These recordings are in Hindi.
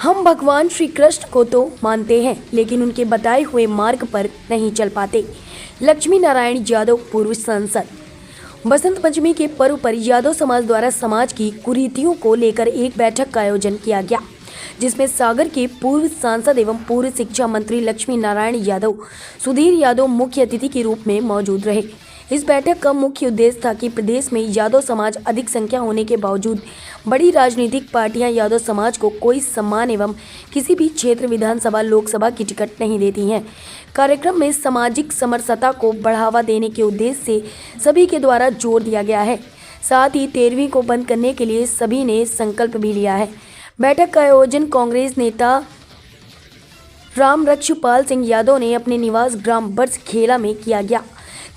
हम भगवान श्री कृष्ण को तो मानते हैं, लेकिन उनके बताए हुए मार्ग पर नहीं चल पाते। लक्ष्मी नारायण यादव, पूर्व सांसद। बसंत पंचमी के पर्व पर यादव समाज द्वारा समाज की कुरीतियों को लेकर एक बैठक का आयोजन किया गया, जिसमें सागर के पूर्व सांसद एवं पूर्व शिक्षा मंत्री लक्ष्मी नारायण यादव, सुधीर यादव मुख्य अतिथि के रूप में मौजूद रहे। इस बैठक का मुख्य उद्देश्य था कि प्रदेश में यादव समाज अधिक संख्या होने के बावजूद बड़ी राजनीतिक पार्टियां यादव समाज को कोई सम्मान एवं किसी भी क्षेत्र विधानसभा लोकसभा की टिकट नहीं देती हैं। कार्यक्रम में सामाजिक समरसता को बढ़ावा देने के उद्देश्य से सभी के द्वारा जोर दिया गया है। साथ ही 13वीं को बंद करने के लिए सभी ने संकल्प भी लिया है। बैठक का आयोजन कांग्रेस नेता रामरक्षपाल सिंह यादव ने अपने निवास ग्राम बरस खेला में किया गया,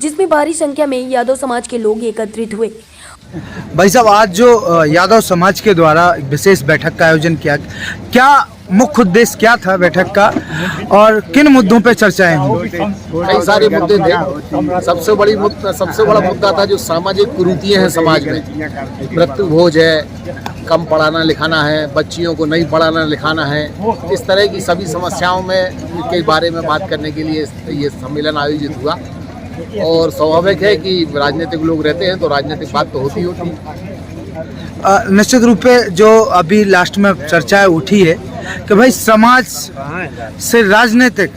जिसमें भारी संख्या में यादव समाज के लोग एकत्रित हुए। भाई साहब, आज जो यादव समाज के द्वारा विशेष बैठक का आयोजन किया, क्या मुख्य उद्देश्य क्या था बैठक का और किन मुद्दों पे चर्चाएं हुई? कई सारे मुद्दे थे। सबसे बड़ा मुद्दा था जो सामाजिक कुरीतियां हैं समाज में। मृत्यु भोज है, कम पढ़ाना लिखाना है, बच्चियों को नहीं पढ़ाना लिखाना है, इस तरह की सभी समस्याओं में के बारे में बात करने के लिए ये सम्मेलन आयोजित हुआ। और स्वाभाविक है कि राजनीतिक लोग रहते हैं तो राजनीतिक बात तो होती है। निश्चित रूप से जो अभी लास्ट में चर्चा उठी है कि भाई समाज से राजनीतिक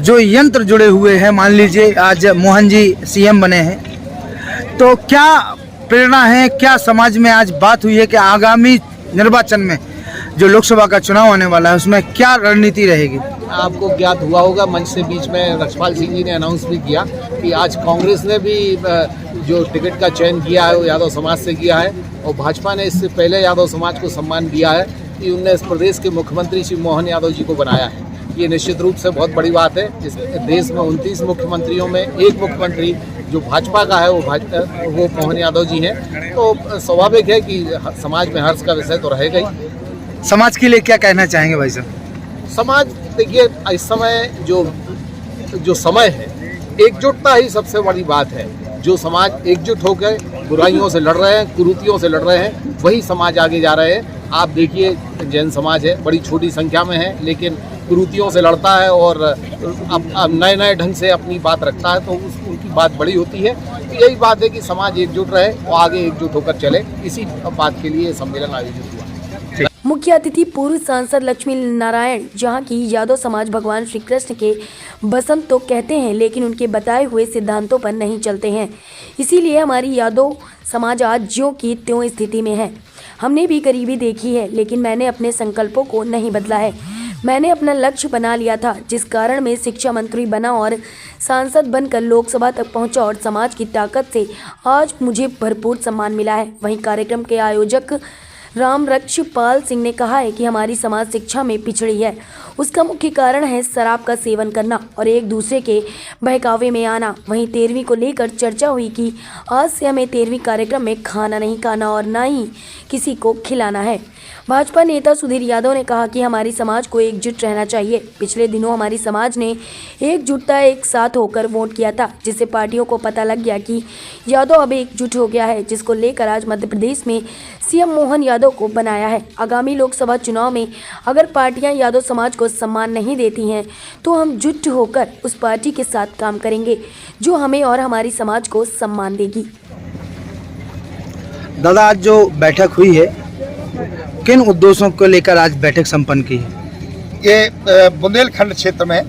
जो यंत्र जुड़े हुए हैं, मान लीजिए आज मोहन जी सीएम बने हैं, तो क्या प्रेरणा है, क्या समाज में आज बात हुई है कि आगामी निर्वाचन में जो लोकसभा का चुनाव आने वाला है उसमें क्या रणनीति रहेगी? आपको ज्ञात हुआ होगा, मंच से बीच में रक्षपाल सिंह जी ने अनाउंस भी किया कि आज कांग्रेस ने भी जो टिकट का चयन किया है वो यादव समाज से किया है, और भाजपा ने इससे पहले यादव समाज को सम्मान दिया है कि उनने इस प्रदेश के मुख्यमंत्री श्री मोहन यादव जी को बनाया है। ये निश्चित रूप से बहुत बड़ी बात है। इस देश में 29 मुख्यमंत्रियों में एक मुख्यमंत्री जो भाजपा का है वो मोहन यादव जी हैं, तो स्वाभाविक है कि समाज में हर्ष का विषय तो रहेगा ही। समाज के लिए क्या कहना चाहेंगे भाई साहब? समाज, देखिए, इस समय जो समय है, एकजुटता ही सबसे बड़ी बात है। जो समाज एकजुट होकर बुराइयों से लड़ रहे हैं, कुरीतियों से लड़ रहे हैं, वही समाज आगे जा रहे हैं। आप देखिए, जैन समाज है, बड़ी छोटी संख्या में है, लेकिन कुरीतियों से लड़ता है और अब नए ढंग से अपनी बात रखता है, तो उनकी बात बड़ी होती है। तो यही बात है कि समाज एकजुट रहे और आगे एकजुट होकर चले, इसी बात के लिए सम्मेलन आयोजित हुआ। मुख्य अतिथि पूर्व सांसद लक्ष्मी नारायण, जहां की यादव समाज भगवान श्री कृष्ण के बसंत तो कहते हैं, लेकिन उनके बताए हुए सिद्धांतों पर नहीं चलते हैं। इसीलिए हमारी यादव समाज आज ज्यों की त्यों स्थिति में है। हमने भी गरीबी देखी है, लेकिन मैंने अपने संकल्पों को नहीं बदला है। मैंने अपना लक्ष्य बना लिया था, जिस कारण मैं शिक्षा मंत्री बना और सांसद बनकर लोकसभा तक पहुंचा, और समाज की ताकत से आज मुझे भरपूर सम्मान मिला है। वहीं कार्यक्रम के आयोजक रामरक्षपाल सिंह ने कहा है कि हमारी समाज शिक्षा में पिछड़ी है। उसका मुख्य कारण है शराब का सेवन करना और एक दूसरे के बहकावे में आना। वहीं 13वीं को लेकर चर्चा हुई कि आज से हमें 13वीं कार्यक्रम में खाना नहीं खाना और ना ही किसी को खिलाना है। भाजपा नेता सुधीर यादव ने कहा कि हमारी समाज को एकजुट रहना चाहिए। पिछले दिनों हमारी समाज ने एकजुटता एक साथ होकर वोट किया था, जिससे पार्टियों को पता लग गया कि यादव अब एकजुट हो गया है, जिसको लेकर आज मध्य प्रदेश में सीएम मोहन यादव को बनाया है। आगामी लोकसभा चुनाव में अगर पार्टियां यादव समाज को सम्मान नहीं देती हैं, तो हम जुट होकर उस पार्टी के साथ काम करेंगे जो हमें और हमारी समाज को सम्मान देगी। दादा, आज जो बैठक हुई है, किन उद्देश्यों को लेकर आज बैठक संपन्न की है? ये बुंदेलखंड क्षेत्र में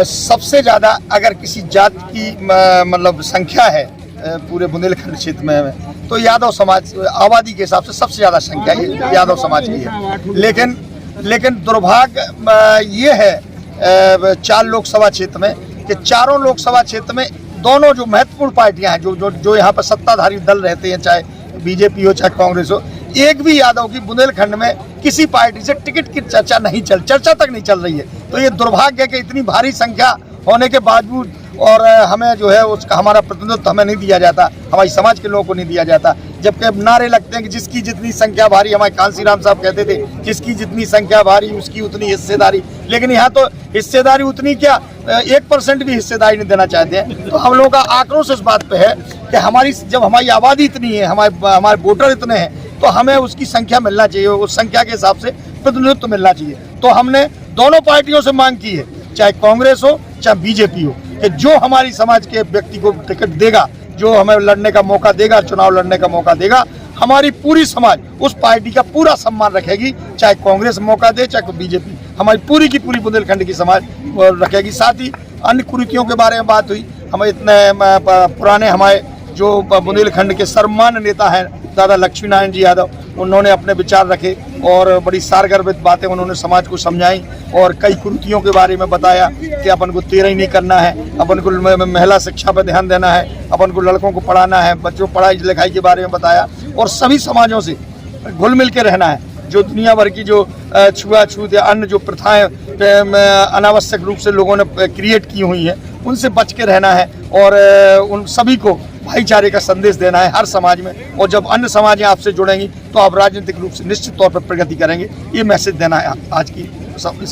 सबसे ज़्यादा अगर किसी जात की मतलब संख्या है पूरे बुंदेलखंड क्षेत्र में, तो यादव समाज आबादी के हिसाब से सबसे ज़्यादा संख्या यादव समाज की है। लेकिन दुर्भाग्य ये है 4 लोकसभा क्षेत्र में कि चारों लोकसभा क्षेत्र में दोनों जो महत्वपूर्ण पार्टियां हैं, जो यहाँ पर सत्ताधारी दल रहते हैं, चाहे बीजेपी हो चाहे कांग्रेस हो, एक भी यादव की बुंदेलखंड में किसी पार्टी से टिकट की चर्चा तक नहीं चल रही है। तो ये दुर्भाग्य है कि इतनी भारी संख्या होने के बावजूद और हमें जो है उसका हमारा प्रतिनिधित्व हमें नहीं दिया जाता, हमारी समाज के लोगों को नहीं दिया जाता। जबकि नारे लगते हैं कि जिसकी जितनी संख्या भारी, हमारे कांसीराम साहब कहते थे जिसकी जितनी संख्या भारी उसकी उतनी हिस्सेदारी, लेकिन यहाँ तो हिस्सेदारी उतनी क्या 1% भी हिस्सेदारी नहीं देना चाहते हैं। तो हम लोगों का आक्रोश इस बात पे है कि जब हमारी आबादी इतनी है, हमारे वोटर इतने हैं, तो हमें उसकी संख्या मिलना चाहिए, उस संख्या के हिसाब से प्रतिनिधित्व मिलना चाहिए। तो हमने दोनों पार्टियों से मांग की है, चाहे कांग्रेस हो चाहे बीजेपी हो, कि जो हमारी समाज के व्यक्ति को टिकट देगा, जो हमें लड़ने का मौका देगा, चुनाव लड़ने का मौका देगा, हमारी पूरी समाज उस पार्टी का पूरा सम्मान रखेगी, चाहे कांग्रेस मौका दे चाहे बीजेपी, हमारी पूरी की पूरी बुंदेलखंड की समाज रखेगी। साथ ही अन्य कुरीतियों के बारे में बात हुई। हमें इतने पुराने हमारे जो बुंदेलखंड के सर्वमान्य नेता हैं दादा लक्ष्मी नारायण जी यादव, उन्होंने अपने विचार रखे और बड़ी सारगर्भित बातें उन्होंने समाज को समझाई और कई कुरीतियों के बारे में बताया कि अपन को तेरा ही नहीं करना है, अपन को महिला शिक्षा पर ध्यान देना है, अपन को लड़कों को पढ़ाना है, बच्चों पढ़ाई लिखाई के बारे में बताया और सभी समाजों से घुल मिल के रहना है। जो दुनिया भर की जो छुआछूत या अन्य जो प्रथाएं अनावश्यक रूप से लोगों ने क्रिएट की हुई हैं, उनसे बच के रहना है और उन सभी को भाईचारे का संदेश देना है हर समाज में। और जब अन्य समाजें आपसे जुड़ेंगी तो आप राजनीतिक रूप से निश्चित तौर पर प्रगति करेंगे। ये मैसेज देना है आज की सब